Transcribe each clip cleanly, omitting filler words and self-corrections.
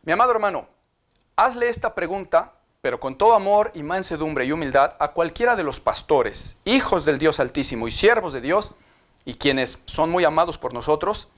Mi amado hermano, hazle esta pregunta, pero con todo amor y mansedumbre y humildad, a cualquiera de los pastores, hijos del Dios Altísimo y siervos de Dios, y quienes son muy amados por nosotros,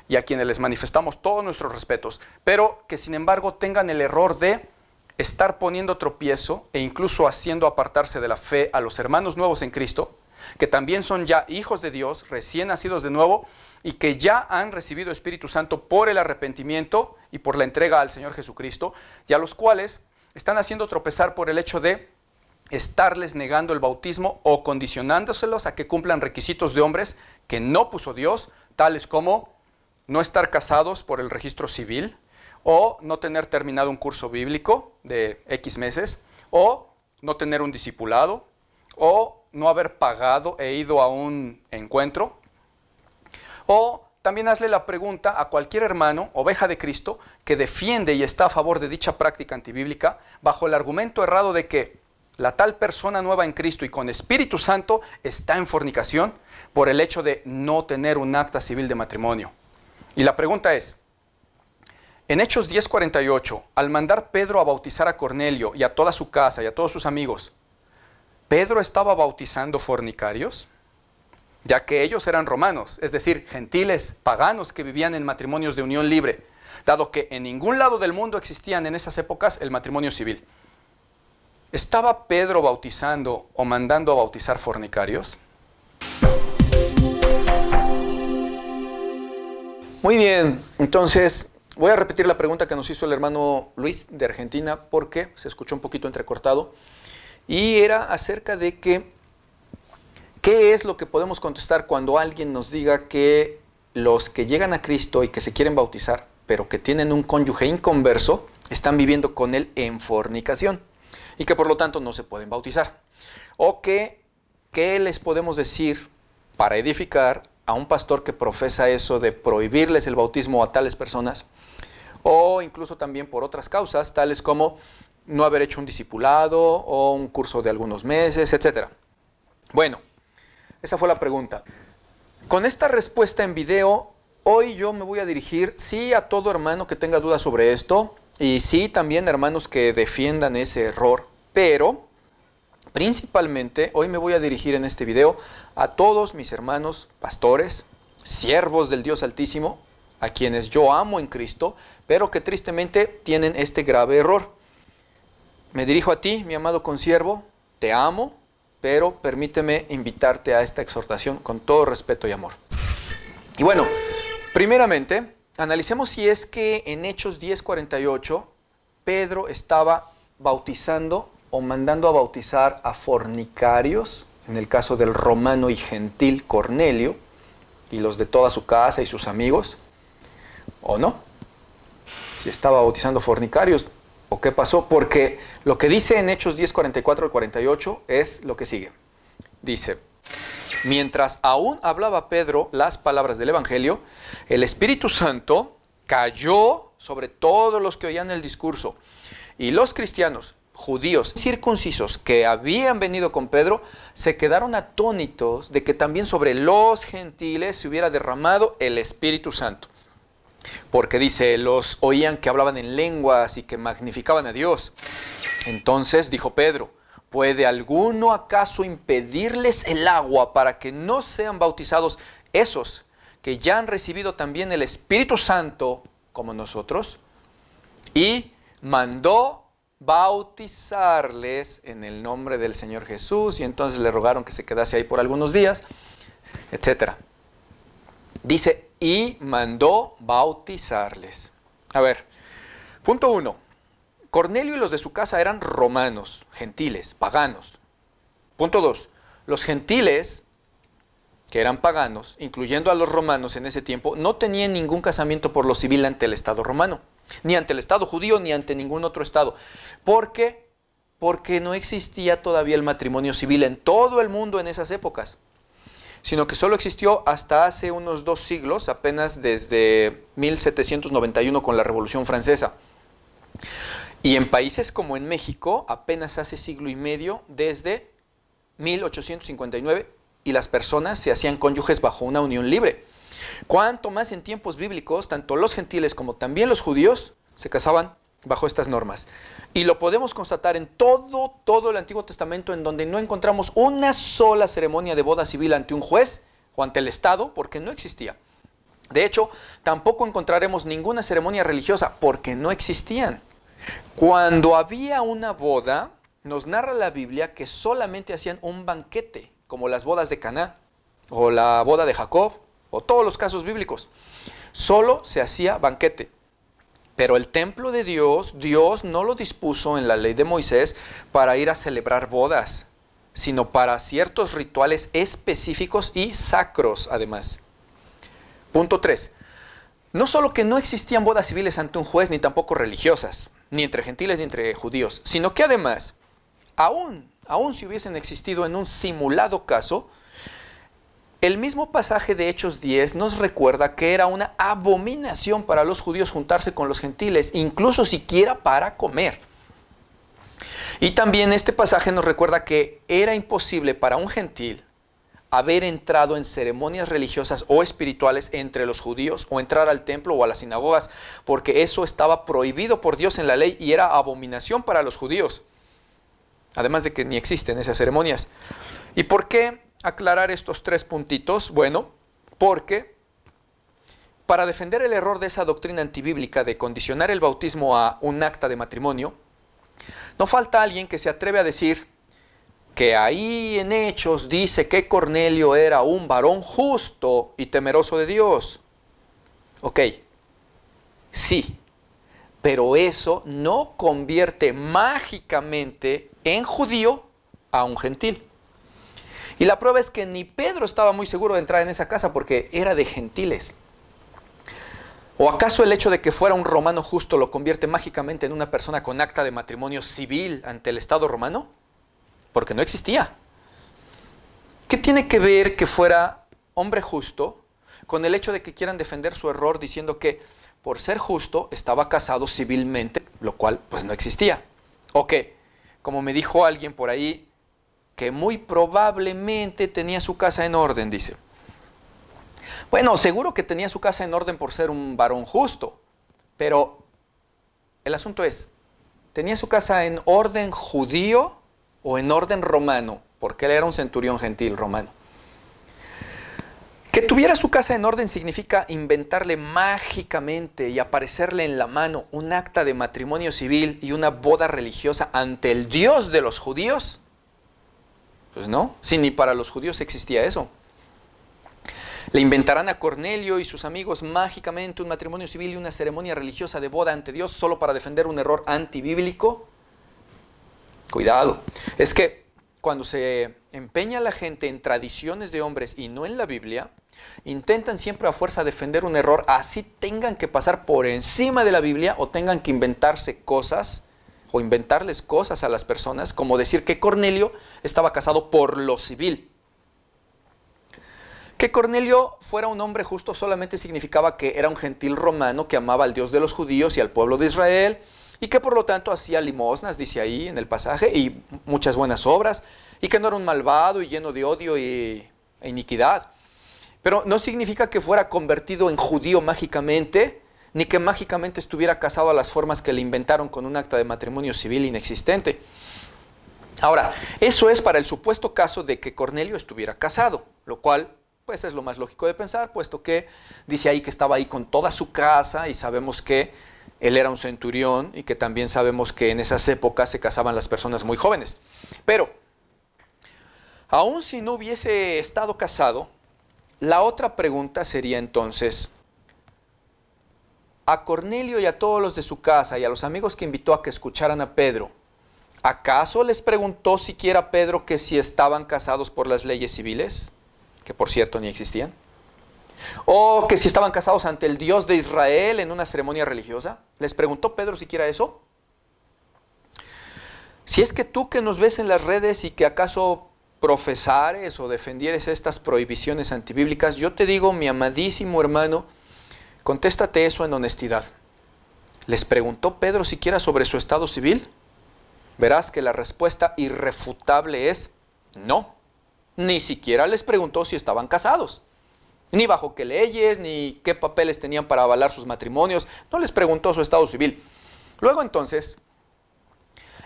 y a quienes les manifestamos todos nuestros respetos, pero que sin embargo tengan el error de estar poniendo tropiezo e incluso haciendo apartarse de la fe a los hermanos nuevos en Cristo, que también son ya hijos de Dios, recién nacidos de nuevo, y que ya han recibido Espíritu Santo por el arrepentimiento y por la entrega al Señor Jesucristo, y a los cuales están haciendo tropezar por el hecho de estarles negando el bautismo o condicionándoselos a que cumplan requisitos de hombres que no puso Dios, tales como no estar casados por el registro civil, o no tener terminado un curso bíblico de X meses, o no tener un discipulado, o no haber pagado e ido a un encuentro. O también hazle la pregunta a cualquier hermano, oveja de Cristo, que defiende y está a favor de dicha práctica antibíblica, bajo el argumento errado de que la tal persona nueva en Cristo y con Espíritu Santo está en fornicación por el hecho de no tener un acta civil de matrimonio. Y la pregunta es, en Hechos 10:48, al mandar Pedro a bautizar a Cornelio y a toda su casa y a todos sus amigos, ¿Pedro estaba bautizando fornicarios? Ya que ellos eran romanos, es decir, gentiles, paganos que vivían en matrimonios de unión libre, dado que en ningún lado del mundo existían en esas épocas el matrimonio civil. ¿Estaba Pedro bautizando o mandando a bautizar fornicarios? Muy bien, entonces voy a repetir la pregunta que nos hizo el hermano Luis de Argentina porque se escuchó un poquito entrecortado y era acerca de ¿qué es lo que podemos contestar cuando alguien nos diga que los que llegan a Cristo y que se quieren bautizar, pero que tienen un cónyuge inconverso, están viviendo con él en fornicación y que por lo tanto no se pueden bautizar? O ¿qué les podemos decir para edificar a un pastor que profesa eso de prohibirles el bautismo a tales personas? O incluso también por otras causas, tales como no haber hecho un discipulado o un curso de algunos meses, etc. Bueno, esa fue la pregunta. Con esta respuesta en video, hoy yo me voy a dirigir, sí, a todo hermano que tenga dudas sobre esto, y sí, también hermanos que defiendan ese error, pero principalmente hoy me voy a dirigir en este video a todos mis hermanos pastores, siervos del Dios Altísimo, a quienes yo amo en Cristo, pero que tristemente tienen este grave error. Me dirijo a ti, mi amado consiervo, te amo, pero permíteme invitarte a esta exhortación con todo respeto y amor. Y bueno, primeramente, analicemos si es que en Hechos 10:48 Pedro estaba bautizando o mandando a bautizar a fornicarios, en el caso del romano y gentil Cornelio, y los de toda su casa y sus amigos, o no. Si estaba bautizando fornicarios, ¿o qué pasó? Porque lo que dice en Hechos 10:44 al 48 es lo que sigue. Dice, mientras aún hablaba Pedro las palabras del Evangelio, el Espíritu Santo cayó sobre todos los que oían el discurso. Y los cristianos, judíos, circuncisos que habían venido con Pedro, se quedaron atónitos de que también sobre los gentiles se hubiera derramado el Espíritu Santo. Porque dice, los oían que hablaban en lenguas y que magnificaban a Dios. Entonces dijo Pedro, ¿puede alguno acaso impedirles el agua para que no sean bautizados esos que ya han recibido también el Espíritu Santo como nosotros? Y mandó bautizarles en el nombre del Señor Jesús, y entonces le rogaron que se quedase ahí por algunos días, etc. Dice, y mandó bautizarles. A ver, punto 1. Cornelio y los de su casa eran romanos, gentiles, paganos. Punto 2. Los gentiles, que eran paganos, incluyendo a los romanos en ese tiempo, no tenían ningún casamiento por lo civil ante el Estado romano, ni ante el Estado judío, ni ante ningún otro Estado. ¿Por qué? Porque no existía todavía el matrimonio civil en todo el mundo en esas épocas, sino que solo existió hasta hace unos 2 siglos, apenas desde 1791 con la Revolución Francesa. Y en países como en México, apenas hace siglo y medio, desde 1859, y las personas se hacían cónyuges bajo una unión libre. Cuanto más en tiempos bíblicos, tanto los gentiles como también los judíos se casaban bajo estas normas. Y lo podemos constatar en todo el Antiguo Testamento, en donde no encontramos una sola ceremonia de boda civil ante un juez o ante el Estado, porque no existía. De hecho, tampoco encontraremos ninguna ceremonia religiosa, porque no existían. Cuando había una boda, nos narra la Biblia que solamente hacían un banquete, como las bodas de Caná, o la boda de Jacob, o todos los casos bíblicos. Solo se hacía banquete. Pero el templo de Dios, Dios no lo dispuso en la ley de Moisés para ir a celebrar bodas, sino para ciertos rituales específicos y sacros además. Punto 3. No solo que no existían bodas civiles ante un juez, ni tampoco religiosas, ni entre gentiles ni entre judíos, sino que además, aún si hubiesen existido en un simulado caso, el mismo pasaje de Hechos 10 nos recuerda que era una abominación para los judíos juntarse con los gentiles, incluso siquiera para comer. Y también este pasaje nos recuerda que era imposible para un gentil haber entrado en ceremonias religiosas o espirituales entre los judíos, o entrar al templo o a las sinagogas, porque eso estaba prohibido por Dios en la ley y era abominación para los judíos. Además de que ni existen esas ceremonias. ¿Y por qué aclarar estos 3 puntitos? Bueno, porque para defender el error de esa doctrina antibíblica de condicionar el bautismo a un acta de matrimonio, no falta alguien que se atreve a decir que ahí en Hechos dice que Cornelio era un varón justo y temeroso de Dios. Ok, sí, pero eso no convierte mágicamente en judío a un gentil. Y la prueba es que ni Pedro estaba muy seguro de entrar en esa casa porque era de gentiles. ¿O acaso el hecho de que fuera un romano justo lo convierte mágicamente en una persona con acta de matrimonio civil ante el Estado romano? Porque no existía. ¿Qué tiene que ver que fuera hombre justo con el hecho de que quieran defender su error diciendo que por ser justo estaba casado civilmente, lo cual pues no existía? O que, como me dijo alguien por ahí, que muy probablemente tenía su casa en orden, dice. Bueno, seguro que tenía su casa en orden por ser un varón justo, pero el asunto es, ¿tenía su casa en orden judío o en orden romano? Porque él era un centurión gentil romano. Que tuviera su casa en orden significa inventarle mágicamente y aparecerle en la mano un acta de matrimonio civil y una boda religiosa ante el Dios de los judíos. Pues no, si ni para los judíos existía eso. Le inventarán a Cornelio y sus amigos mágicamente un matrimonio civil y una ceremonia religiosa de boda ante Dios solo para defender un error antibíblico. Cuidado, es que cuando se empeña la gente en tradiciones de hombres y no en la Biblia, intentan siempre a fuerza defender un error, así tengan que pasar por encima de la Biblia o tengan que inventarse cosas o inventarles cosas a las personas, como decir que Cornelio estaba casado por lo civil. Que Cornelio fuera un hombre justo solamente significaba que era un gentil romano que amaba al Dios de los judíos y al pueblo de Israel, y que por lo tanto hacía limosnas, dice ahí en el pasaje, y muchas buenas obras, y que no era un malvado y lleno de odio e iniquidad. Pero no significa que fuera convertido en judío mágicamente, ni que mágicamente estuviera casado a las formas que le inventaron con un acta de matrimonio civil inexistente. Ahora, eso es para el supuesto caso de que Cornelio estuviera casado, lo cual pues es lo más lógico de pensar, puesto que dice ahí que estaba ahí con toda su casa y sabemos que él era un centurión y que también sabemos que en esas épocas se casaban las personas muy jóvenes. Pero, aun si no hubiese estado casado, la otra pregunta sería entonces, a Cornelio y a todos los de su casa y a los amigos que invitó a que escucharan a Pedro, ¿acaso les preguntó siquiera Pedro que si estaban casados por las leyes civiles? Que por cierto ni existían. ¿O que si estaban casados ante el Dios de Israel en una ceremonia religiosa? ¿Les preguntó Pedro siquiera eso? Si es que tú que nos ves en las redes y que acaso profesares o defendieres estas prohibiciones antibíblicas, yo te digo, mi amadísimo hermano, contéstate eso en honestidad. ¿Les preguntó Pedro siquiera sobre su estado civil? Verás que la respuesta irrefutable es no. Ni siquiera les preguntó si estaban casados. Ni bajo qué leyes, ni qué papeles tenían para avalar sus matrimonios. No les preguntó su estado civil. Luego entonces,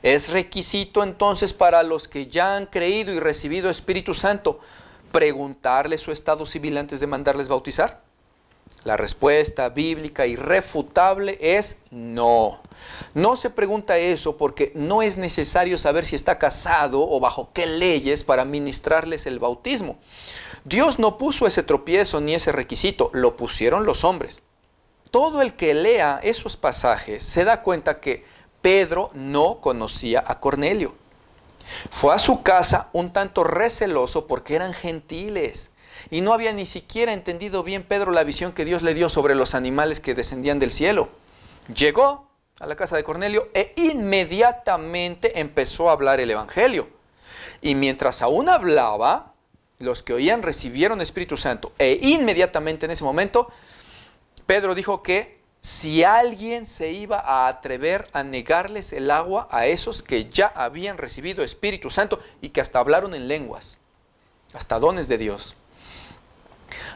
es requisito entonces para los que ya han creído y recibido Espíritu Santo preguntarles su estado civil antes de mandarles bautizar. La respuesta bíblica irrefutable es no. No se pregunta eso porque no es necesario saber si está casado o bajo qué leyes para ministrarles el bautismo. Dios no puso ese tropiezo ni ese requisito, lo pusieron los hombres. Todo el que lea esos pasajes se da cuenta que Pedro no conocía a Cornelio. Fue a su casa un tanto receloso porque eran gentiles y no había ni siquiera entendido bien Pedro la visión que Dios le dio sobre los animales que descendían del cielo. Llegó a la casa de Cornelio e inmediatamente empezó a hablar el evangelio. Y mientras aún hablaba, los que oían recibieron Espíritu Santo e inmediatamente en ese momento Pedro dijo que si alguien se iba a atrever a negarles el agua a esos que ya habían recibido Espíritu Santo y que hasta hablaron en lenguas, hasta dones de Dios.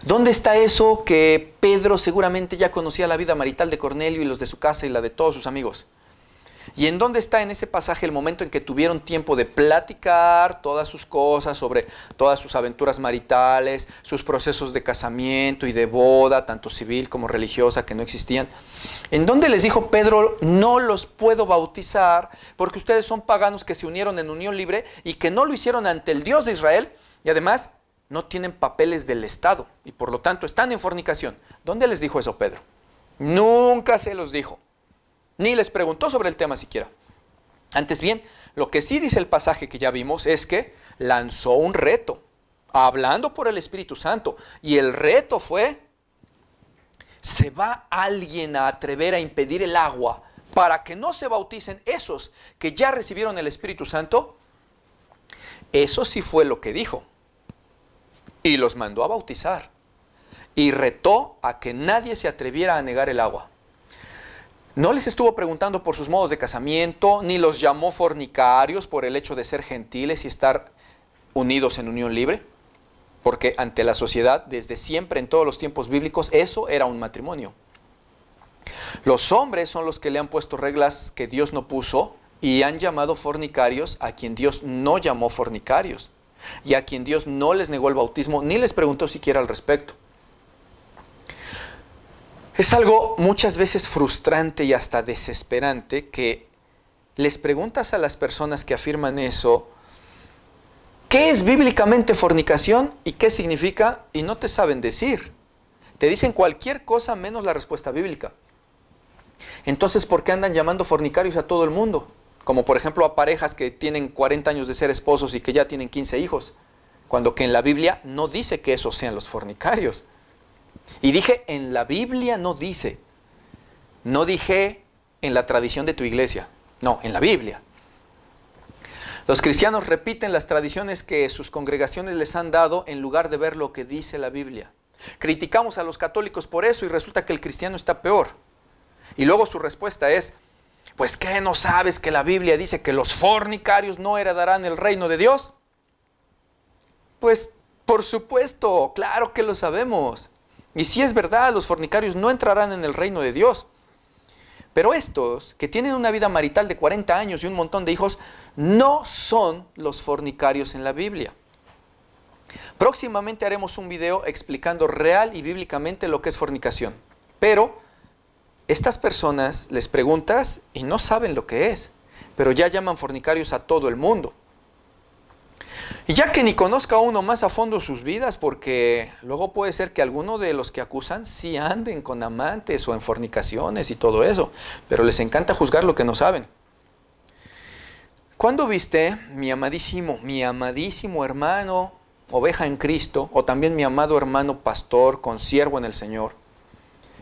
¿Dónde está eso que Pedro seguramente ya conocía la vida marital de Cornelio y los de su casa y la de todos sus amigos? ¿Y en dónde está en ese pasaje el momento en que tuvieron tiempo de platicar todas sus cosas sobre todas sus aventuras maritales, sus procesos de casamiento y de boda, tanto civil como religiosa, que no existían? ¿En dónde les dijo Pedro, no los puedo bautizar porque ustedes son paganos que se unieron en unión libre y que no lo hicieron ante el Dios de Israel y además no tienen papeles del Estado y por lo tanto están en fornicación? ¿Dónde les dijo eso Pedro? Nunca se los dijo. Ni les preguntó sobre el tema siquiera. Antes bien, lo que sí dice el pasaje que ya vimos es que lanzó un reto, hablando por el Espíritu Santo. Y el reto fue, ¿se va alguien a atrever a impedir el agua para que no se bauticen esos que ya recibieron el Espíritu Santo? Eso sí fue lo que dijo. Y los mandó a bautizar. Y retó a que nadie se atreviera a negar el agua. No les estuvo preguntando por sus modos de casamiento, ni los llamó fornicarios por el hecho de ser gentiles y estar unidos en unión libre, porque ante la sociedad, desde siempre, en todos los tiempos bíblicos, eso era un matrimonio. Los hombres son los que le han puesto reglas que Dios no puso y han llamado fornicarios a quien Dios no llamó fornicarios y a quien Dios no les negó el bautismo ni les preguntó siquiera al respecto. Es algo muchas veces frustrante y hasta desesperante que les preguntas a las personas que afirman eso, ¿qué es bíblicamente fornicación y qué significa? Y no te saben decir. Te dicen cualquier cosa menos la respuesta bíblica. Entonces, ¿por qué andan llamando fornicarios a todo el mundo? Como por ejemplo a parejas que tienen 40 años de ser esposos y que ya tienen 15 hijos, cuando que en la Biblia no dice que esos sean los fornicarios. Y dije, en la Biblia no dice. No dije en la tradición de tu iglesia. No, en la Biblia. Los cristianos repiten las tradiciones que sus congregaciones les han dado en lugar de ver lo que dice la Biblia. Criticamos a los católicos por eso y resulta que el cristiano está peor. Y luego su respuesta es, pues ¿qué no sabes que la Biblia dice que los fornicarios no heredarán el reino de Dios? Pues por supuesto, claro que lo sabemos. Y si es verdad, los fornicarios no entrarán en el reino de Dios. Pero estos, que tienen una vida marital de 40 años y un montón de hijos, no son los fornicarios en la Biblia. Próximamente haremos un video explicando real y bíblicamente lo que es fornicación. Pero estas personas les preguntas y no saben lo que es, pero ya llaman fornicarios a todo el mundo. Y ya que ni conozca uno más a fondo sus vidas, porque luego puede ser que alguno de los que acusan sí anden con amantes o en fornicaciones y todo eso, pero les encanta juzgar lo que no saben. ¿Cuándo viste, mi amadísimo hermano, oveja en Cristo, o también mi amado hermano pastor, consiervo en el Señor?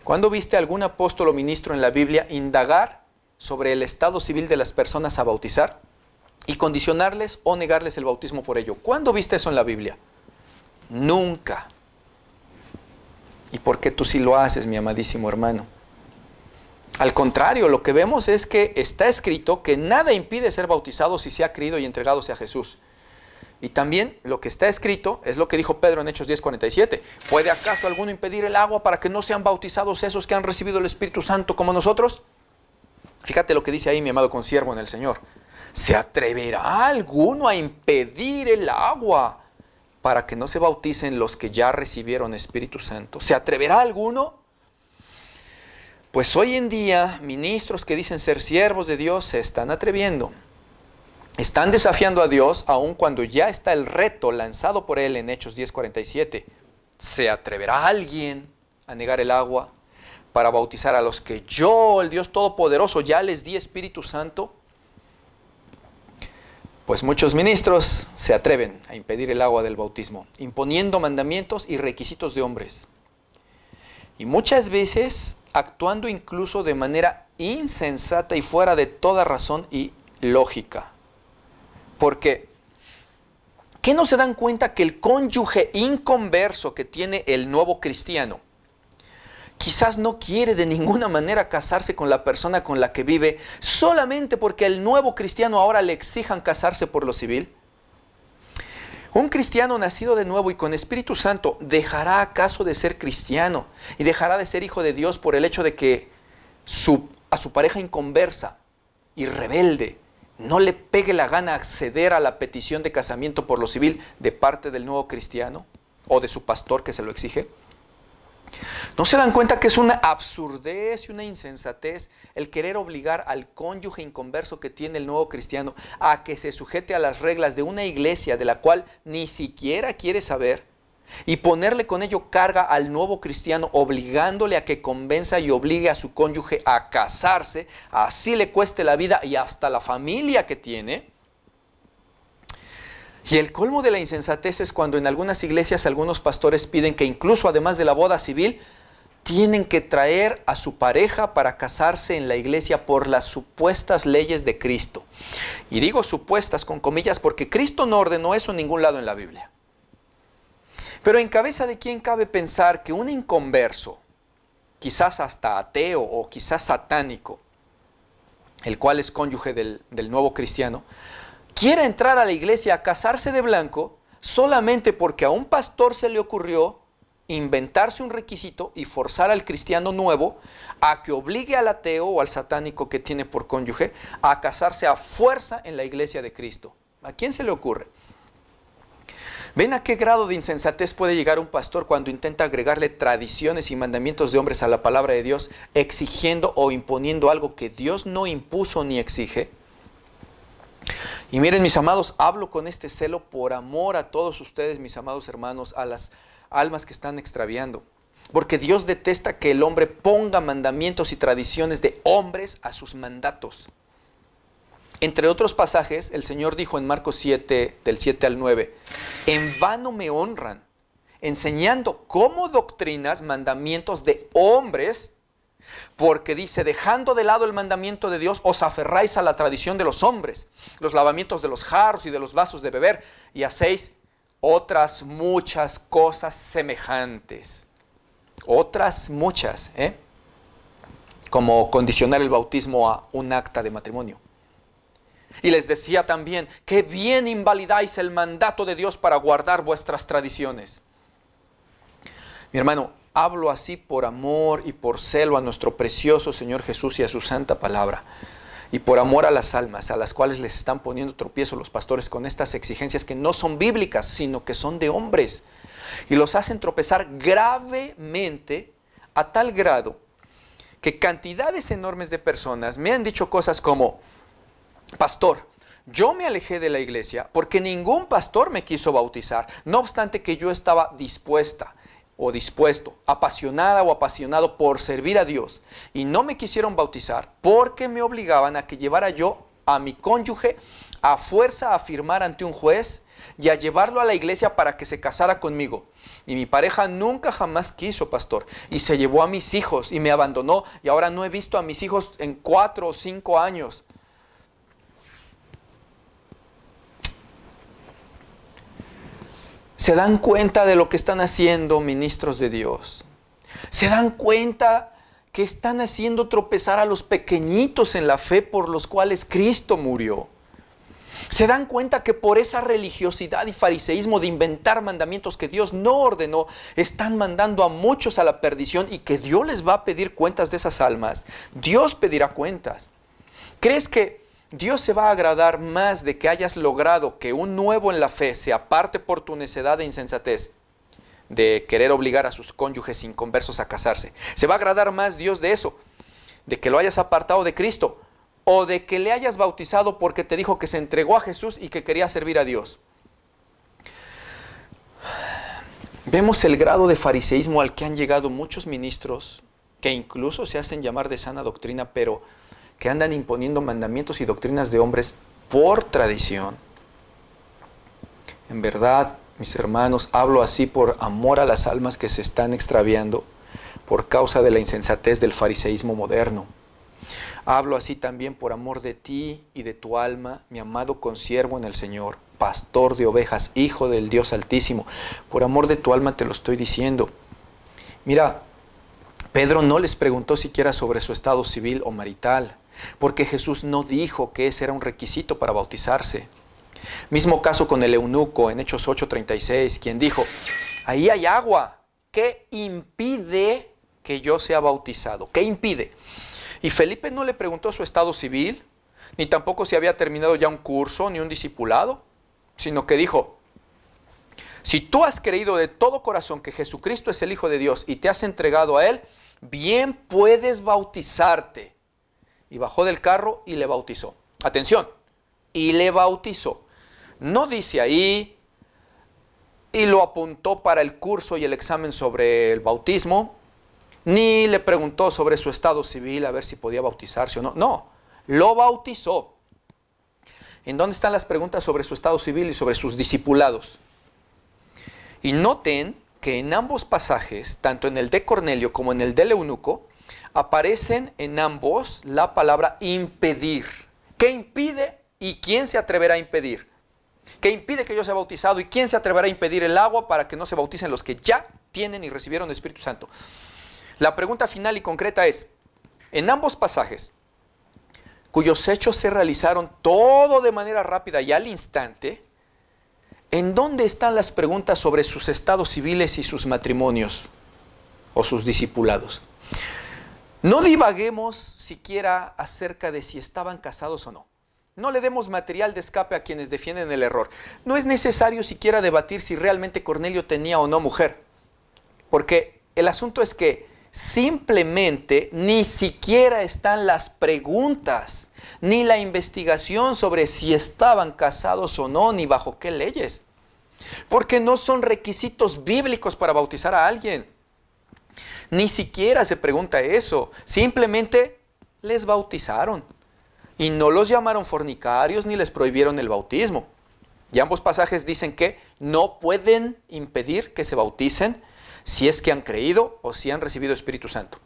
¿Cuándo viste algún apóstol o ministro en la Biblia indagar sobre el estado civil de las personas a bautizar y condicionarles o negarles el bautismo por ello? ¿Cuándo viste eso en la Biblia? Nunca. ¿Y por qué tú sí lo haces, mi amadísimo hermano? Al contrario, lo que vemos es que está escrito que nada impide ser bautizado si se ha creído y entregado a Jesús. Y también lo que está escrito es lo que dijo Pedro en Hechos 10:47. ¿Puede acaso alguno impedir el agua para que no sean bautizados esos que han recibido el Espíritu Santo como nosotros? Fíjate lo que dice ahí mi amado consiervo en el Señor. ¿Se atreverá alguno a impedir el agua para que no se bauticen los que ya recibieron Espíritu Santo? ¿Se atreverá alguno? Pues hoy en día, ministros que dicen ser siervos de Dios se están atreviendo. Están desafiando a Dios aun cuando ya está el reto lanzado por Él en Hechos 10:47. ¿Se atreverá alguien a negar el agua para bautizar a los que yo, el Dios Todopoderoso, ya les di Espíritu Santo? Pues muchos ministros se atreven a impedir el agua del bautismo, imponiendo mandamientos y requisitos de hombres. Y muchas veces actuando incluso de manera insensata y fuera de toda razón y lógica. Porque, ¿qué no se dan cuenta que el cónyuge inconverso que tiene el nuevo cristiano quizás no quiere de ninguna manera casarse con la persona con la que vive solamente porque el nuevo cristiano ahora le exijan casarse por lo civil? ¿Un cristiano nacido de nuevo y con Espíritu Santo dejará acaso de ser cristiano y dejará de ser hijo de Dios por el hecho de que a su pareja inconversa y rebelde no le pegue la gana acceder a la petición de casamiento por lo civil de parte del nuevo cristiano o de su pastor que se lo exige? ¿No se dan cuenta que es una absurdez y una insensatez el querer obligar al cónyuge inconverso que tiene el nuevo cristiano a que se sujete a las reglas de una iglesia de la cual ni siquiera quiere saber y ponerle con ello carga al nuevo cristiano obligándole a que convenza y obligue a su cónyuge a casarse, así le cueste la vida y hasta la familia que tiene? Y el colmo de la insensatez es cuando en algunas iglesias algunos pastores piden que incluso además de la boda civil, tienen que traer a su pareja para casarse en la iglesia por las supuestas leyes de Cristo. Y digo supuestas con comillas porque Cristo no ordenó eso en ningún lado en la Biblia. Pero en cabeza de quién cabe pensar que un inconverso, quizás hasta ateo o quizás satánico, el cual es cónyuge del nuevo cristiano, quiera entrar a la iglesia a casarse de blanco solamente porque a un pastor se le ocurrió inventarse un requisito y forzar al cristiano nuevo a que obligue al ateo o al satánico que tiene por cónyuge a casarse a fuerza en la iglesia de Cristo? ¿A quién se le ocurre? ¿Ven a qué grado de insensatez puede llegar un pastor cuando intenta agregarle tradiciones y mandamientos de hombres a la palabra de Dios, exigiendo o imponiendo algo que Dios no impuso ni exige? Y miren, mis amados, hablo con este celo por amor a todos ustedes, mis amados hermanos, a las almas que están extraviando. Porque Dios detesta que el hombre ponga mandamientos y tradiciones de hombres a sus mandatos. Entre otros pasajes, el Señor dijo en Marcos 7, del 7 al 9, en vano me honran, enseñando como doctrinas mandamientos de hombres, porque dice, dejando de lado el mandamiento de Dios, os aferráis a la tradición de los hombres, los lavamientos de los jarros y de los vasos de beber, y hacéis otras muchas cosas semejantes. Otras muchas, como condicionar el bautismo a un acta de matrimonio. Y les decía también, que bien invalidáis el mandato de Dios para guardar vuestras tradiciones. Mi hermano, hablo así por amor y por celo a nuestro precioso Señor Jesús y a su santa palabra. Y por amor a las almas a las cuales les están poniendo tropiezo los pastores con estas exigencias que no son bíblicas, sino que son de hombres. Y los hacen tropezar gravemente a tal grado que cantidades enormes de personas me han dicho cosas como, pastor, yo me alejé de la iglesia porque ningún pastor me quiso bautizar, no obstante que yo estaba dispuesta o dispuesto, apasionada o apasionado por servir a Dios, y no me quisieron bautizar porque me obligaban a que llevara yo a mi cónyuge a fuerza a firmar ante un juez y a llevarlo a la iglesia para que se casara conmigo. Y mi pareja nunca jamás quiso, pastor, y se llevó a mis hijos y me abandonó, y ahora no he visto a mis hijos en 4 o 5 años. ¿Se dan cuenta de lo que están haciendo, ministros de Dios? ¿Se dan cuenta que están haciendo tropezar a los pequeñitos en la fe por los cuales Cristo murió? Se dan cuenta que por esa religiosidad y fariseísmo de inventar mandamientos que Dios no ordenó, están mandando a muchos a la perdición y que Dios les va a pedir cuentas de esas almas. Dios pedirá cuentas. ¿Crees que Dios se va a agradar más de que hayas logrado que un nuevo en la fe se aparte por tu necedad e insensatez de querer obligar a sus cónyuges inconversos a casarse? ¿Se va a agradar más Dios de eso? ¿De que lo hayas apartado de Cristo? ¿O de que le hayas bautizado porque te dijo que se entregó a Jesús y que quería servir a Dios? Vemos el grado de fariseísmo al que han llegado muchos ministros que incluso se hacen llamar de sana doctrina, pero que andan imponiendo mandamientos y doctrinas de hombres por tradición. En verdad, mis hermanos, hablo así por amor a las almas que se están extraviando por causa de la insensatez del fariseísmo moderno. Hablo así también por amor de ti y de tu alma, mi amado consiervo en el Señor, pastor de ovejas, hijo del Dios Altísimo. Por amor de tu alma te lo estoy diciendo. Mira, Pedro no les preguntó siquiera sobre su estado civil o marital, porque Jesús no dijo que ese era un requisito para bautizarse. Mismo caso con el eunuco en Hechos 8:36, quien dijo, ahí hay agua, ¿qué impide que yo sea bautizado? ¿Qué impide? Y Felipe no le preguntó su estado civil, ni tampoco si había terminado ya un curso, ni un discipulado, sino que dijo, si tú has creído de todo corazón que Jesucristo es el Hijo de Dios y te has entregado a Él, bien puedes bautizarte. Y bajó del carro y le bautizó. Atención, y le bautizó. No dice ahí, y lo apuntó para el curso y el examen sobre el bautismo, ni le preguntó sobre su estado civil a ver si podía bautizarse o no. No, lo bautizó. ¿En dónde están las preguntas sobre su estado civil y sobre sus discipulados? Y noten que en ambos pasajes, tanto en el de Cornelio como en el del eunuco, aparecen en ambos la palabra impedir. ¿Qué impide y quién se atreverá a impedir? ¿Qué impide que yo sea bautizado y quién se atreverá a impedir el agua para que no se bauticen los que ya tienen y recibieron el Espíritu Santo? La pregunta final y concreta es, en ambos pasajes, cuyos hechos se realizaron todo de manera rápida y al instante, ¿en dónde están las preguntas sobre sus estados civiles y sus matrimonios o sus discipulados? No divaguemos siquiera acerca de si estaban casados o no. No le demos material de escape a quienes defienden el error. No es necesario siquiera debatir si realmente Cornelio tenía o no mujer, porque el asunto es que simplemente ni siquiera están las preguntas, ni la investigación sobre si estaban casados o no, ni bajo qué leyes. Porque no son requisitos bíblicos para bautizar a alguien. Ni siquiera se pregunta eso. Simplemente les bautizaron. Y no los llamaron fornicarios ni les prohibieron el bautismo. Y ambos pasajes dicen que no pueden impedir que se bauticen si es que han creído o si han recibido Espíritu Santo.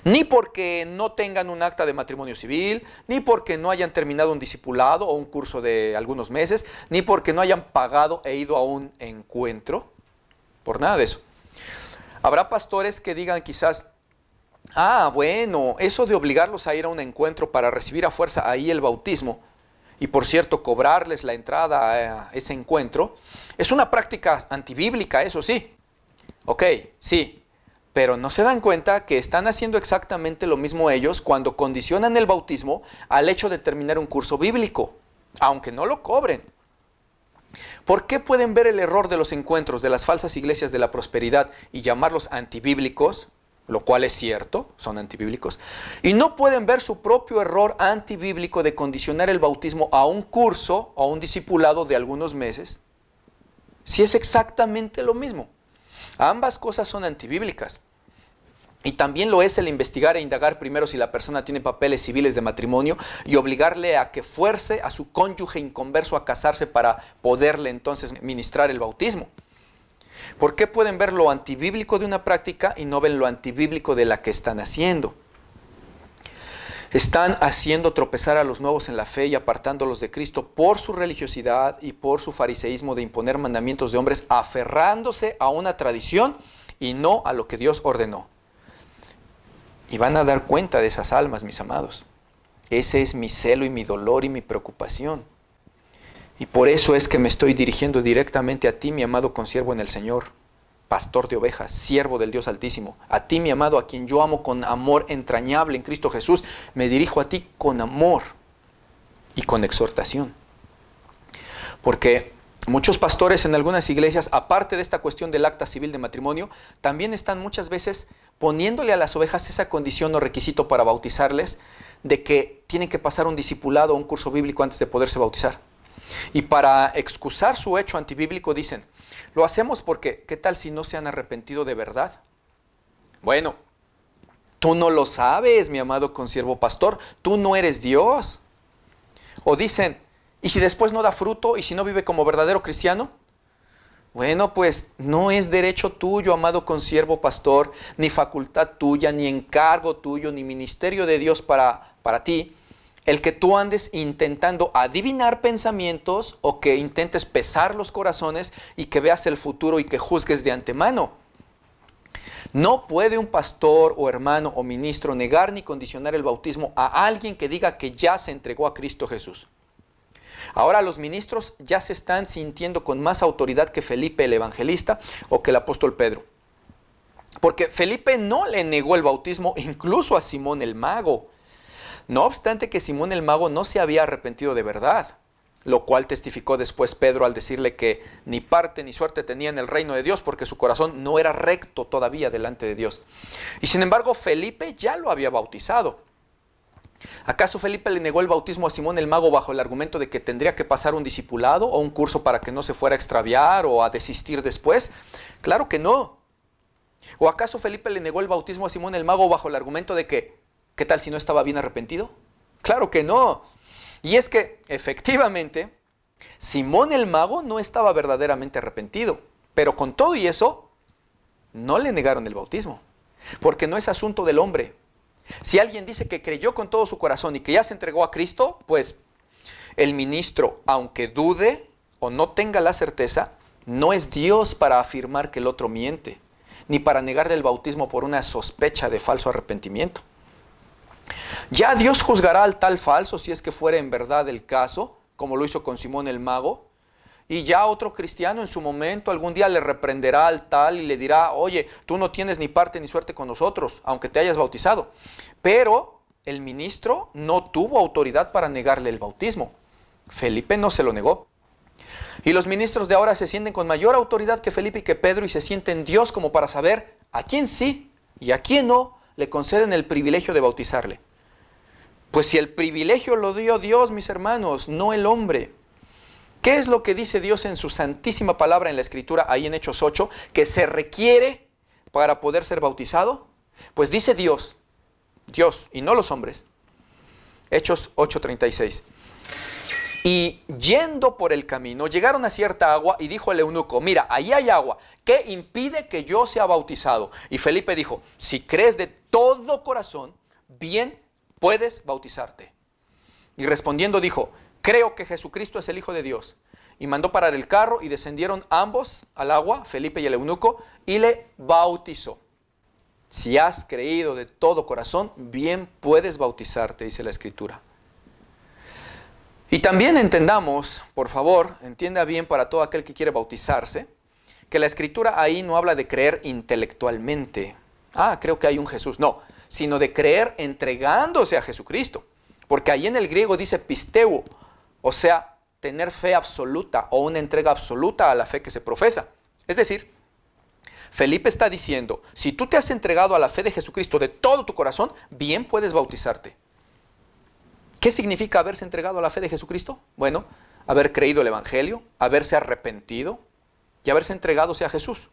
Ni porque no tengan un acta de matrimonio civil, ni porque no hayan terminado un discipulado o un curso de algunos meses, ni porque no hayan pagado e ido a un encuentro, por nada de eso. Habrá pastores que digan quizás, bueno, eso de obligarlos a ir a un encuentro para recibir a fuerza ahí el bautismo, y por cierto cobrarles la entrada a ese encuentro, es una práctica antibíblica, eso sí. Ok, sí, pero no se dan cuenta que están haciendo exactamente lo mismo ellos cuando condicionan el bautismo al hecho de terminar un curso bíblico, aunque no lo cobren. ¿Por qué pueden ver el error de los encuentros de las falsas iglesias de la prosperidad y llamarlos antibíblicos, lo cual es cierto, son antibíblicos, y no pueden ver su propio error antibíblico de condicionar el bautismo a un curso o a un discipulado de algunos meses, si es exactamente lo mismo? Ambas cosas son antibíblicas. Y también lo es el investigar e indagar primero si la persona tiene papeles civiles de matrimonio y obligarle a que fuerce a su cónyuge inconverso a casarse para poderle entonces ministrar el bautismo. ¿Por qué pueden ver lo antibíblico de una práctica y no ven lo antibíblico de la que están haciendo? Están haciendo tropezar a los nuevos en la fe y apartándolos de Cristo por su religiosidad y por su fariseísmo de imponer mandamientos de hombres, aferrándose a una tradición y no a lo que Dios ordenó. Y van a dar cuenta de esas almas, mis amados. Ese es mi celo y mi dolor y mi preocupación. Y por eso es que me estoy dirigiendo directamente a ti, mi amado consiervo en el Señor, pastor de ovejas, siervo del Dios Altísimo. A ti, mi amado, a quien yo amo con amor entrañable en Cristo Jesús, me dirijo a ti con amor y con exhortación. Porque muchos pastores en algunas iglesias, aparte de esta cuestión del acta civil de matrimonio, también están muchas veces poniéndole a las ovejas esa condición o requisito para bautizarles, de que tienen que pasar un discipulado o un curso bíblico antes de poderse bautizar. Y para excusar su hecho antibíblico dicen, lo hacemos porque, ¿qué tal si no se han arrepentido de verdad? Bueno, tú no lo sabes, mi amado consiervo pastor, tú no eres Dios. O dicen, ¿y si después no da fruto y si no vive como verdadero cristiano? Bueno, pues no es derecho tuyo, amado consiervo pastor, ni facultad tuya, ni encargo tuyo, ni ministerio de Dios para ti, el que tú andes intentando adivinar pensamientos o que intentes pesar los corazones y que veas el futuro y que juzgues de antemano. No puede un pastor o hermano o ministro negar ni condicionar el bautismo a alguien que diga que ya se entregó a Cristo Jesús. Ahora los ministros ya se están sintiendo con más autoridad que Felipe el evangelista o que el apóstol Pedro. Porque Felipe no le negó el bautismo incluso a Simón el mago. No obstante que Simón el mago no se había arrepentido de verdad, lo cual testificó después Pedro al decirle que ni parte ni suerte tenía en el reino de Dios porque su corazón no era recto todavía delante de Dios. Y sin embargo Felipe ya lo había bautizado. ¿Acaso Felipe le negó el bautismo a Simón el mago bajo el argumento de que tendría que pasar un discipulado o un curso para que no se fuera a extraviar o a desistir después? Claro que no. ¿O acaso Felipe le negó el bautismo a Simón el mago bajo el argumento de que ¿qué tal si no estaba bien arrepentido? Claro que no. Y es que, efectivamente, Simón el mago no estaba verdaderamente arrepentido. Pero con todo y eso, no le negaron el bautismo. Porque no es asunto del hombre. Si alguien dice que creyó con todo su corazón y que ya se entregó a Cristo, pues el ministro, aunque dude o no tenga la certeza, no es Dios para afirmar que el otro miente, ni para negarle el bautismo por una sospecha de falso arrepentimiento. Ya Dios juzgará al tal falso si es que fuera en verdad el caso, como lo hizo con Simón el mago, y ya otro cristiano en su momento algún día le reprenderá al tal y le dirá, oye, tú no tienes ni parte ni suerte con nosotros, aunque te hayas bautizado. Pero el ministro no tuvo autoridad para negarle el bautismo. Felipe no se lo negó. Y los ministros de ahora se sienten con mayor autoridad que Felipe y que Pedro y se sienten Dios como para saber a quién sí y a quién no le conceden el privilegio de bautizarle. Pues si el privilegio lo dio Dios, mis hermanos, no el hombre. ¿Qué es lo que dice Dios en su santísima palabra en la Escritura, ahí en Hechos 8, que se requiere para poder ser bautizado? Pues dice Dios y no los hombres. Hechos 8:36. Y yendo por el camino, llegaron a cierta agua y dijo el eunuco, mira, ahí hay agua, ¿qué impide que yo sea bautizado? Y Felipe dijo, si crees de todo corazón, bien puedes bautizarte. Y respondiendo dijo, creo que Jesucristo es el Hijo de Dios. Y mandó parar el carro y descendieron ambos al agua, Felipe y el eunuco, y le bautizó. Si has creído de todo corazón, bien puedes bautizarte, dice la Escritura. Y también entendamos, por favor, entienda bien para todo aquel que quiere bautizarse, que la Escritura ahí no habla de creer intelectualmente. Creo que hay un Jesús. No, sino de creer entregándose a Jesucristo. Porque ahí en el griego dice pisteu, o sea, tener fe absoluta o una entrega absoluta a la fe que se profesa. Es decir, Felipe está diciendo, si tú te has entregado a la fe de Jesucristo de todo tu corazón, bien puedes bautizarte. ¿Qué significa haberse entregado a la fe de Jesucristo? Bueno, haber creído el Evangelio, haberse arrepentido y haberse entregado a Jesús.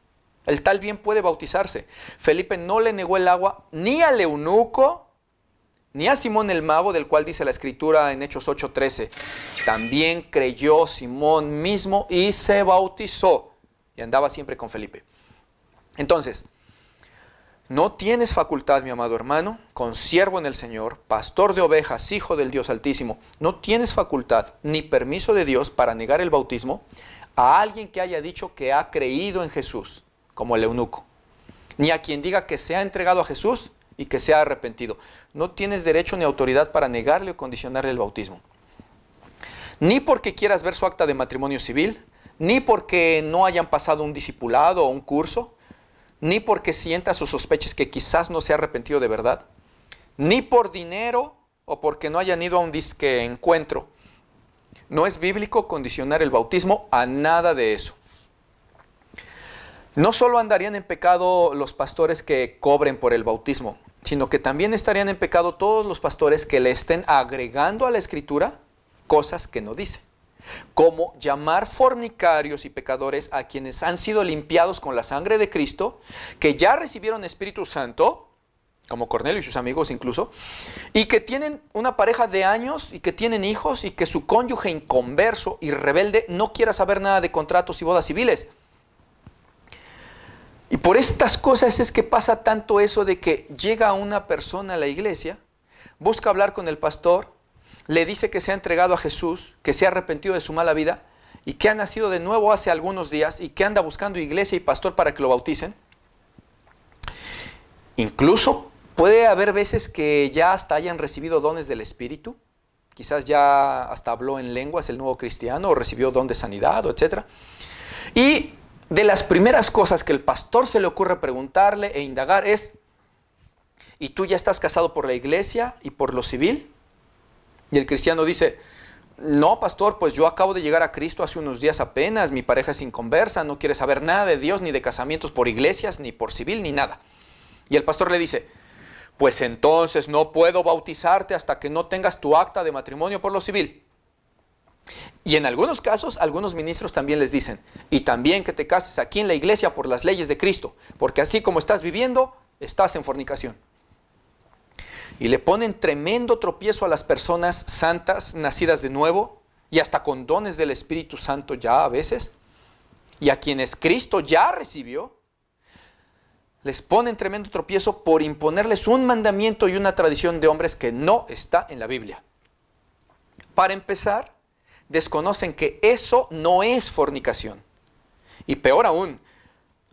El tal bien puede bautizarse. Felipe no le negó el agua ni al eunuco, ni a Simón el mago, del cual dice la Escritura en Hechos 8:13. También creyó Simón mismo y se bautizó. Y andaba siempre con Felipe. Entonces, no tienes facultad, mi amado hermano, consiervo en el Señor, pastor de ovejas, hijo del Dios Altísimo. No tienes facultad ni permiso de Dios para negar el bautismo a alguien que haya dicho que ha creído en Jesús, como el eunuco. Ni a quien diga que se ha entregado a Jesús y que se ha arrepentido. No tienes derecho ni autoridad para negarle o condicionarle el bautismo. ni porque quieras ver su acta de matrimonio civil, ni porque no hayan pasado un discipulado o un curso, ni porque sientas o sospeches que quizás no se ha arrepentido de verdad, ni por dinero o porque no hayan ido a un disque encuentro. No es bíblico condicionar el bautismo a nada de eso. No solo andarían en pecado los pastores que cobren por el bautismo, sino que también estarían en pecado todos los pastores que le estén agregando a la Escritura cosas que no dice, como llamar fornicarios y pecadores a quienes han sido limpiados con la sangre de Cristo, que ya recibieron Espíritu Santo, como Cornelio y sus amigos incluso, y que tienen una pareja de años y que tienen hijos y que su cónyuge inconverso y rebelde no quiera saber nada de contratos y bodas civiles. Y por estas cosas es que pasa tanto eso de que llega una persona a la iglesia, busca hablar con el pastor, le dice que se ha entregado a Jesús, que se ha arrepentido de su mala vida y que ha nacido de nuevo hace algunos días y que anda buscando iglesia y pastor para que lo bauticen. Incluso puede haber veces que ya hasta hayan recibido dones del Espíritu, quizás ya hasta habló en lenguas el nuevo cristiano o recibió don de sanidad, etc. Y de las primeras cosas que el pastor se le ocurre preguntarle e indagar es: ¿y tú ya estás casado por la iglesia y por lo civil? Y el cristiano dice: no, pastor, pues yo acabo de llegar a Cristo hace unos días apenas, mi pareja es inconversa, no quiere saber nada de Dios, ni de casamientos por iglesias, ni por civil, ni nada. Y el pastor le dice: pues entonces no puedo bautizarte hasta que no tengas tu acta de matrimonio por lo civil. Y en algunos casos, algunos ministros también les dicen: y también que te cases aquí en la iglesia por las leyes de Cristo, porque así como estás viviendo, estás en fornicación. Y le ponen tremendo tropiezo a las personas santas, nacidas de nuevo, y hasta con dones del Espíritu Santo ya a veces, y a quienes Cristo ya recibió, les ponen tremendo tropiezo por imponerles un mandamiento y una tradición de hombres que no está en la Biblia. Para empezar, desconocen que eso no es fornicación. Y peor aún,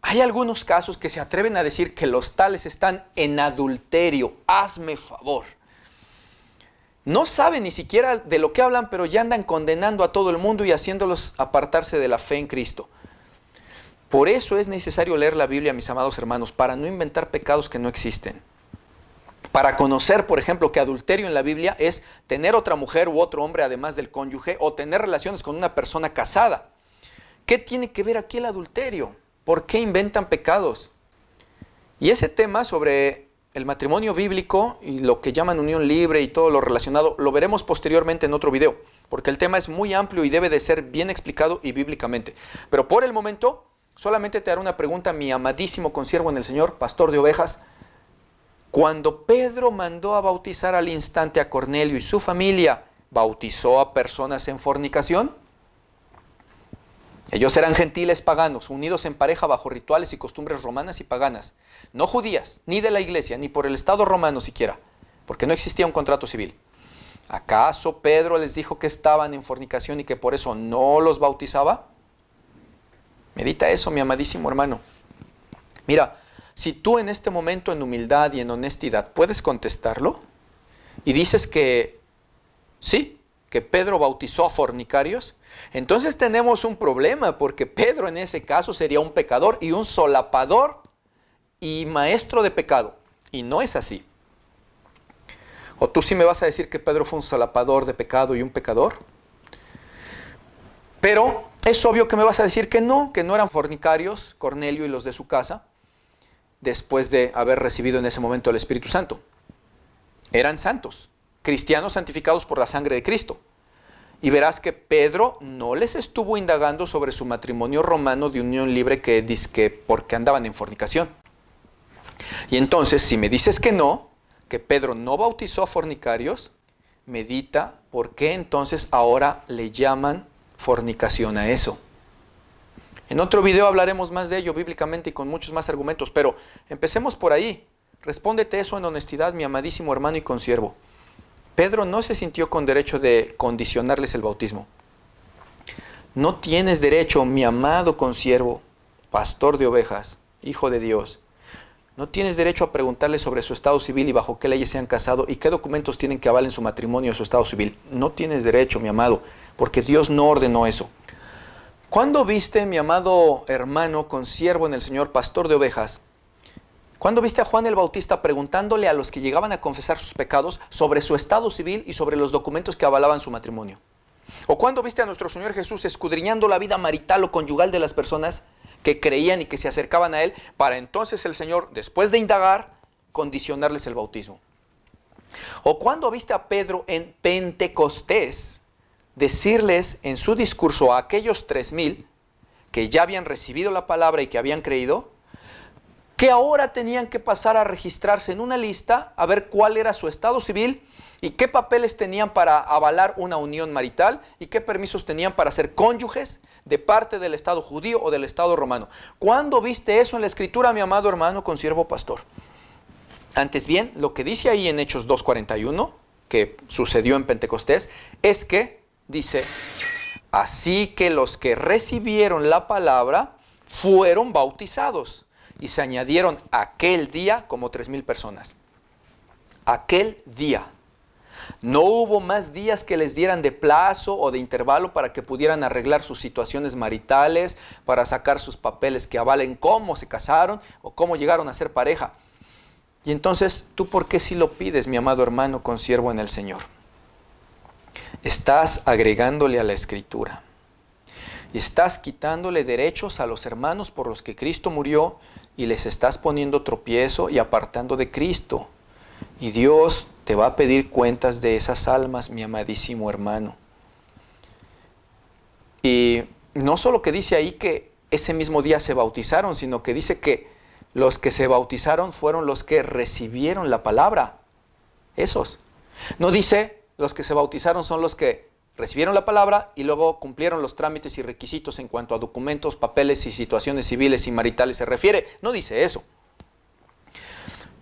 hay algunos casos que se atreven a decir que los tales están en adulterio. Hazme favor. No saben ni siquiera de lo que hablan, pero ya andan condenando a todo el mundo y haciéndolos apartarse de la fe en Cristo. Por eso es necesario leer la Biblia, mis amados hermanos, para no inventar pecados que no existen. Para conocer, por ejemplo, que adulterio en la Biblia es tener otra mujer u otro hombre además del cónyuge, o tener relaciones con una persona casada. ¿Qué tiene que ver aquí el adulterio? ¿Por qué inventan pecados? Y ese tema sobre el matrimonio bíblico y lo que llaman unión libre y todo lo relacionado, lo veremos posteriormente en otro video, porque el tema es muy amplio y debe de ser bien explicado y bíblicamente. Pero por el momento, solamente te haré una pregunta, mi amadísimo consiervo en el Señor, pastor de ovejas. Cuando Pedro mandó a bautizar al instante a Cornelio y su familia, ¿bautizó a personas en fornicación? Ellos eran gentiles paganos, unidos en pareja bajo rituales y costumbres romanas y paganas, no judías, ni de la iglesia, ni por el Estado romano siquiera, porque no existía un contrato civil. ¿Acaso Pedro les dijo que estaban en fornicación y que por eso no los bautizaba? Medita eso, mi amadísimo hermano. Mira, si tú en este momento en humildad y en honestidad puedes contestarlo y dices que sí, que Pedro bautizó a fornicarios, entonces tenemos un problema, porque Pedro en ese caso sería un pecador y un solapador y maestro de pecado. Y no es así. ¿O tú sí me vas a decir que Pedro fue un solapador de pecado y un pecador? Pero es obvio que me vas a decir que no eran fornicarios, Cornelio y los de su casa, después de haber recibido en ese momento el Espíritu Santo. Eran santos, cristianos santificados por la sangre de Cristo. Y verás que Pedro no les estuvo indagando sobre su matrimonio romano de unión libre que dizque porque andaban en fornicación. Y entonces, si me dices que Pedro no bautizó a fornicarios, medita por qué entonces ahora le llaman fornicación a eso. En otro video hablaremos más de ello bíblicamente y con muchos más argumentos, pero empecemos por ahí. Respóndete eso en honestidad, mi amadísimo hermano y consiervo. Pedro no se sintió con derecho de condicionarles el bautismo. No tienes derecho, mi amado consiervo, pastor de ovejas, hijo de Dios. No tienes derecho a preguntarles sobre su estado civil y bajo qué leyes se han casado y qué documentos tienen que avalen su matrimonio o su estado civil. No tienes derecho, mi amado, porque Dios no ordenó eso. ¿Cuándo viste, mi amado hermano, consiervo en el Señor, pastor de ovejas? ¿Cuándo viste a Juan el Bautista preguntándole a los que llegaban a confesar sus pecados sobre su estado civil y sobre los documentos que avalaban su matrimonio? ¿O cuándo viste a nuestro Señor Jesús escudriñando la vida marital o conyugal de las personas que creían y que se acercaban a Él, para entonces el Señor, después de indagar, condicionarles el bautismo? ¿O cuándo viste a Pedro en Pentecostés decirles en su discurso a aquellos 3,000 que ya habían recibido la palabra y que habían creído, que ahora tenían que pasar a registrarse en una lista a ver cuál era su estado civil y qué papeles tenían para avalar una unión marital y qué permisos tenían para ser cónyuges de parte del Estado judío o del Estado romano? ¿Cuándo viste eso en la Escritura, mi amado hermano consiervo pastor? Antes bien, lo que dice ahí en Hechos 2:41, que sucedió en Pentecostés, es que dice: así que los que recibieron la palabra fueron bautizados, y se añadieron aquel día como 3,000 personas. Aquel día. No hubo más días que les dieran de plazo o de intervalo para que pudieran arreglar sus situaciones maritales, para sacar sus papeles que avalen cómo se casaron o cómo llegaron a ser pareja. Y entonces, ¿tú por qué sí lo pides, mi amado hermano consiervo en el Señor? Estás agregándole a la Escritura. Y estás quitándole derechos a los hermanos por los que Cristo murió y les estás poniendo tropiezo y apartando de Cristo. Y Dios te va a pedir cuentas de esas almas, mi amadísimo hermano. Y no solo que dice ahí que ese mismo día se bautizaron, sino que dice que los que se bautizaron fueron los que recibieron la palabra. Esos. No dice los que se bautizaron son los que recibieron la palabra y luego cumplieron los trámites y requisitos en cuanto a documentos, papeles y situaciones civiles y maritales se refiere. No dice eso.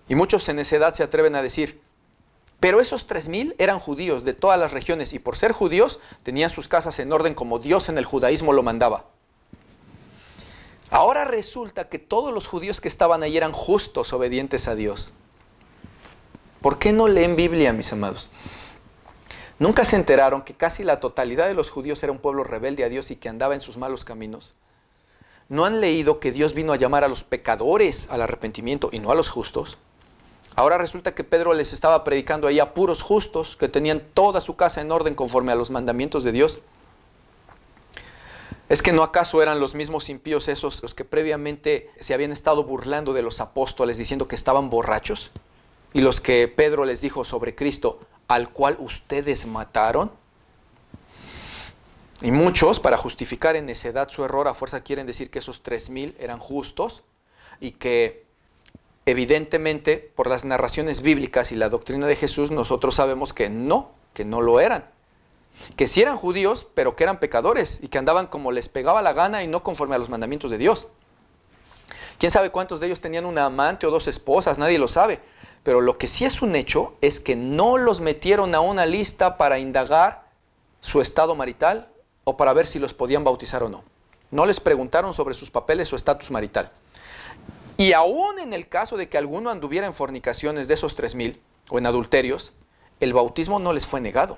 Y muchos en necedad se atreven a decir: pero esos 3,000 eran judíos de todas las regiones y por ser judíos tenían sus casas en orden como Dios en el judaísmo lo mandaba. Ahora resulta que todos los judíos que estaban ahí eran justos, obedientes a Dios. ¿Por qué no leen Biblia, mis amados? ¿Nunca se enteraron que casi la totalidad de los judíos era un pueblo rebelde a Dios y que andaba en sus malos caminos? ¿No han leído que Dios vino a llamar a los pecadores al arrepentimiento y no a los justos? Ahora resulta que Pedro les estaba predicando ahí a puros justos que tenían toda su casa en orden conforme a los mandamientos de Dios. ¿Es que no acaso eran los mismos impíos esos los que previamente se habían estado burlando de los apóstoles diciendo que estaban borrachos? Y los que Pedro les dijo sobre Cristo: al cual ustedes mataron. Y muchos, para justificar en necedad su error, a fuerza quieren decir que esos 3,000 eran justos y que evidentemente por las narraciones bíblicas y la doctrina de Jesús nosotros sabemos que no lo eran. Que sí eran judíos, pero que eran pecadores y que andaban como les pegaba la gana y no conforme a los mandamientos de Dios. ¿Quién sabe cuántos de ellos tenían una amante o 2 esposas? Nadie lo sabe. Pero lo que sí es un hecho es que no los metieron a una lista para indagar su estado marital o para ver si los podían bautizar o no. No les preguntaron sobre sus papeles o estatus marital. Y aún en el caso de que alguno anduviera en fornicaciones de esos 3,000 o en adulterios, el bautismo no les fue negado.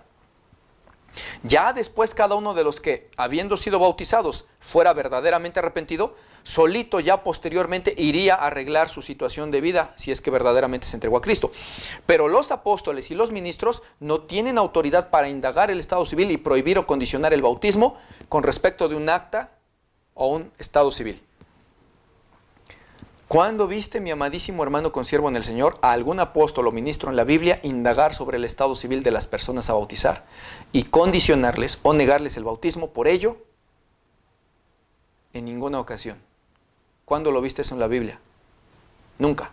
Ya después cada uno de los que, habiendo sido bautizados, fuera verdaderamente arrepentido, solito ya posteriormente iría a arreglar su situación de vida si es que verdaderamente se entregó a Cristo. Pero los apóstoles y los ministros no tienen autoridad para indagar el estado civil y prohibir o condicionar el bautismo con respecto de un acta o un estado civil. ¿Cuándo viste, mi amadísimo hermano consiervo en el Señor, a algún apóstol o ministro en la Biblia indagar sobre el estado civil de las personas a bautizar y condicionarles o negarles el bautismo por ello? En ninguna ocasión. ¿Cuándo lo viste eso en la Biblia? Nunca.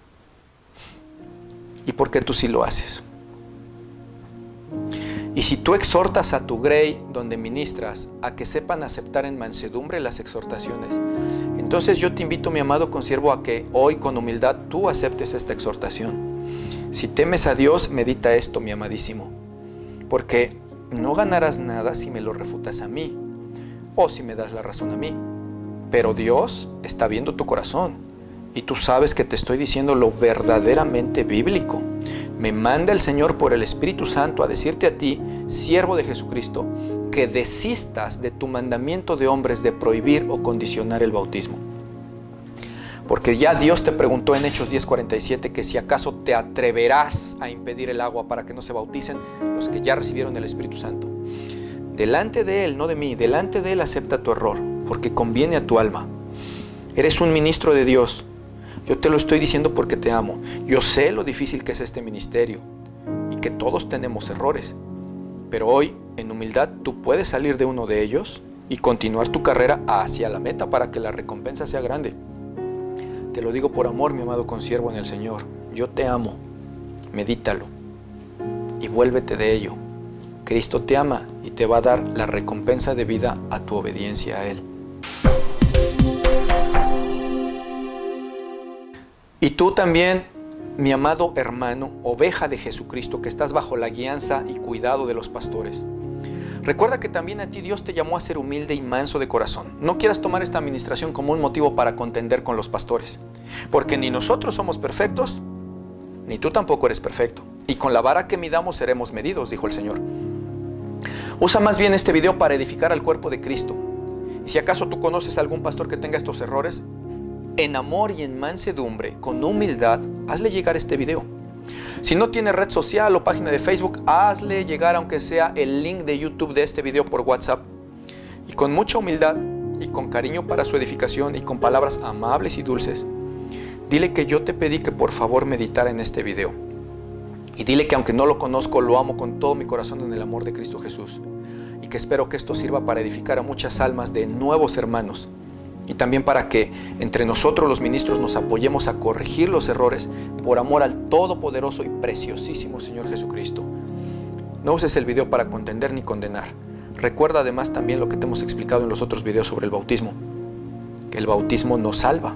¿Y por qué tú sí lo haces? Y si tú exhortas a tu grey donde ministras a que sepan aceptar en mansedumbre las exhortaciones, entonces yo te invito, mi amado consiervo, a que hoy con humildad tú aceptes esta exhortación. Si temes a Dios, medita esto, mi amadísimo, porque no ganarás nada si me lo refutas a mí o si me das la razón a mí. Pero Dios está viendo tu corazón y tú sabes que te estoy diciendo lo verdaderamente bíblico. Me manda el Señor por el Espíritu Santo a decirte a ti, siervo de Jesucristo, que desistas de tu mandamiento de hombres de prohibir o condicionar el bautismo. Porque ya Dios te preguntó en Hechos 10:47 que si acaso te atreverás a impedir el agua para que no se bauticen los que ya recibieron el Espíritu Santo. Delante de Él, no de mí, delante de Él acepta tu error, porque conviene a tu alma. Eres un ministro de Dios. Yo te lo estoy diciendo porque te amo. Yo sé lo difícil que es este ministerio y que todos tenemos errores. Pero hoy, en humildad, tú puedes salir de uno de ellos y continuar tu carrera hacia la meta para que la recompensa sea grande. Te lo digo por amor, mi amado consiervo en el Señor. Yo te amo. Medítalo y vuélvete de ello. Cristo te ama y te va a dar la recompensa debida a tu obediencia a Él. Y tú también, mi amado hermano, oveja de Jesucristo, que estás bajo la guianza y cuidado de los pastores. Recuerda que también a ti Dios te llamó a ser humilde y manso de corazón. No quieras tomar esta administración como un motivo para contender con los pastores, porque ni nosotros somos perfectos, ni tú tampoco eres perfecto. Y con la vara que midamos seremos medidos, dijo el Señor. Usa más bien este video para edificar al cuerpo de Cristo. Y si acaso tú conoces a algún pastor que tenga estos errores, en amor y en mansedumbre, con humildad, hazle llegar este video. Si no tiene red social o página de Facebook, hazle llegar aunque sea el link de YouTube de este video por WhatsApp. Y con mucha humildad y con cariño para su edificación y con palabras amables y dulces, dile que yo te pedí que por favor meditara en este video. Y dile que aunque no lo conozco, lo amo con todo mi corazón en el amor de Cristo Jesús. Y que espero que esto sirva para edificar a muchas almas de nuevos hermanos. Y también para que entre nosotros los ministros nos apoyemos a corregir los errores por amor al todopoderoso y preciosísimo Señor Jesucristo. No uses el video para contender ni condenar. Recuerda además también lo que te hemos explicado en los otros videos sobre el bautismo, que el bautismo no salva.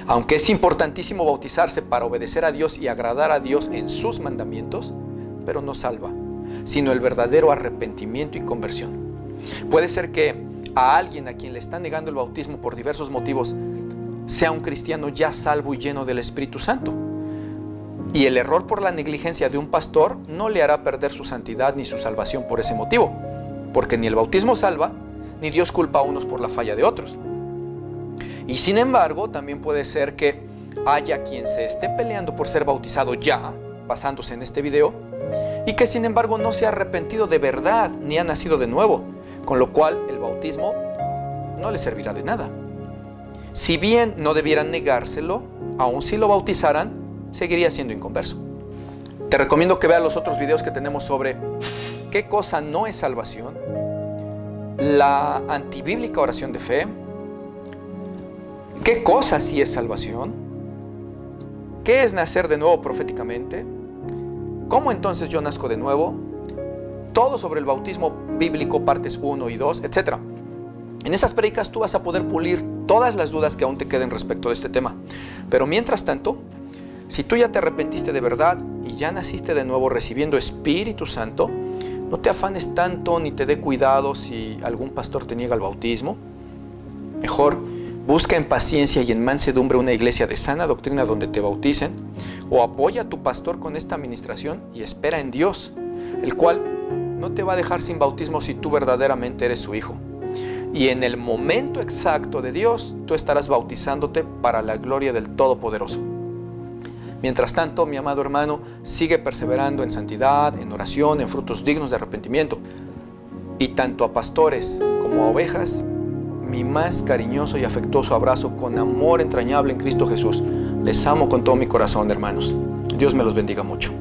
Aunque es importantísimo bautizarse para obedecer a Dios y agradar a Dios en sus mandamientos, pero no salva, sino el verdadero arrepentimiento y conversión. Puede ser que a alguien a quien le está negando el bautismo por diversos motivos sea un cristiano ya salvo y lleno del Espíritu Santo. Y el error por la negligencia de un pastor no le hará perder su santidad ni su salvación por ese motivo, porque ni el bautismo salva, ni Dios culpa a unos por la falla de otros. Y sin embargo, también puede ser que haya quien se esté peleando por ser bautizado ya, basándose en este video, y que sin embargo no se ha arrepentido de verdad, ni ha nacido de nuevo, con lo cual el bautismo no le servirá de nada. Si bien no debieran negárselo, aun si lo bautizaran, seguiría siendo inconverso. Te recomiendo que veas los otros videos que tenemos sobre qué cosa no es salvación, la antibíblica oración de fe, qué cosa sí es salvación, qué es nacer de nuevo proféticamente, cómo entonces yo nazco de nuevo, todo sobre el bautismo bíblico, partes 1 y 2, etc. En esas prédicas tú vas a poder pulir todas las dudas que aún te queden respecto de este tema. Pero mientras tanto, si tú ya te arrepentiste de verdad y ya naciste de nuevo recibiendo Espíritu Santo, no te afanes tanto ni te dé cuidado si algún pastor te niega el bautismo. Mejor, busca en paciencia y en mansedumbre una iglesia de sana doctrina donde te bauticen, o apoya a tu pastor con esta administración y espera en Dios, el cual no te va a dejar sin bautismo si tú verdaderamente eres su hijo. Y en el momento exacto de Dios, tú estarás bautizándote para la gloria del Todopoderoso. Mientras tanto, mi amado hermano, sigue perseverando en santidad, en oración, en frutos dignos de arrepentimiento. Y tanto a pastores como a ovejas, mi más cariñoso y afectuoso abrazo con amor entrañable en Cristo Jesús. Les amo con todo mi corazón, hermanos. Dios me los bendiga mucho.